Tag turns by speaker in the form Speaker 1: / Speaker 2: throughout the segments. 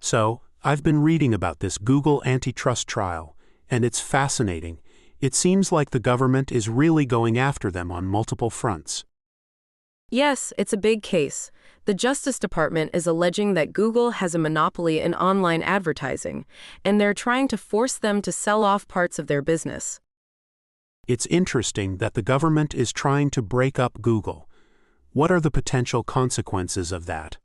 Speaker 1: So, I've been reading about this Google antitrust trial, and it's fascinating. It seems like the government is really going after them on multiple fronts.
Speaker 2: Yes, it's a big case. The Justice Department is alleging that Google has a monopoly in online advertising, and they're trying to force them to sell off parts of their business.
Speaker 1: It's interesting that the government is trying to break up Google. What are the potential consequences of that?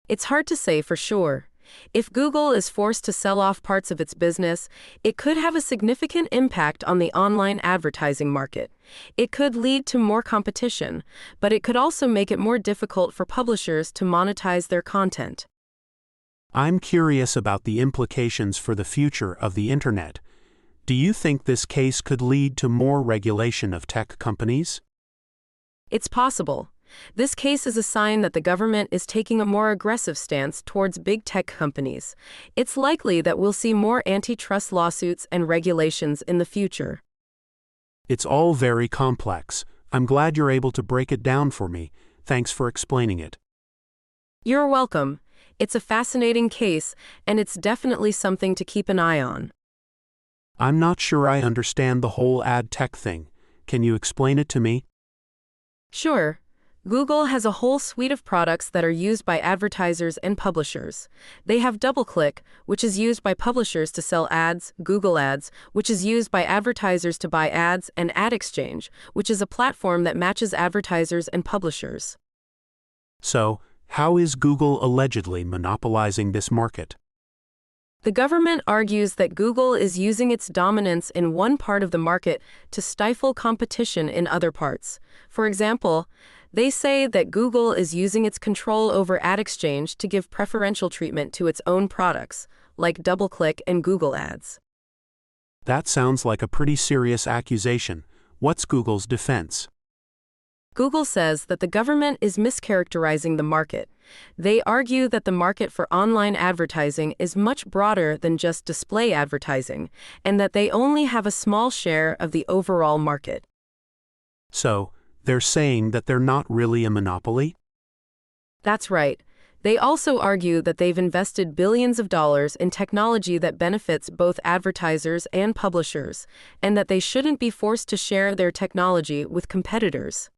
Speaker 2: It's hard to say for sure. If Google is forced to sell off parts of its business, it could have a significant impact on the online advertising market. It could lead to more competition, but it could also make it more difficult for publishers to monetize their content.
Speaker 1: I'm curious about the implications for the future of the Internet. Do you think this case could lead to more regulation of tech companies?
Speaker 2: It's possible. This case is a sign that the government is taking a more aggressive stance towards big tech companies. It's likely that we'll see more antitrust lawsuits and regulations in the future.
Speaker 1: It's all very complex. I'm glad you're able to break it down for me. Thanks for explaining it.
Speaker 2: You're welcome. It's a fascinating case, and it's definitely something to keep an eye on.
Speaker 1: I'm not sure I understand the whole ad tech thing. Can you explain it to me?
Speaker 2: Sure. Google has a whole suite of products that are used by advertisers and publishers. They have DoubleClick, which is used by publishers to sell ads, Google Ads, which is used by advertisers to buy ads, and Ad Exchange, which is a platform that matches advertisers and publishers.
Speaker 1: So, how is Google allegedly monopolizing this market?
Speaker 2: The government argues that Google is using its dominance in one part of the market to stifle competition in other parts. For example, they say that Google is using its control over Ad Exchange to give preferential treatment to its own products, like DoubleClick and Google Ads.
Speaker 1: That sounds like a pretty serious accusation. What's Google's defense?
Speaker 2: Google says that the government is mischaracterizing the market. They argue that the market for online advertising is much broader than just display advertising, and that they only have a small share of the overall market.
Speaker 1: So, they're saying that they're not really a monopoly?
Speaker 2: That's right. They also argue that they've invested billions of dollars in technology that benefits both advertisers and publishers, and that they shouldn't be forced to share their technology with competitors.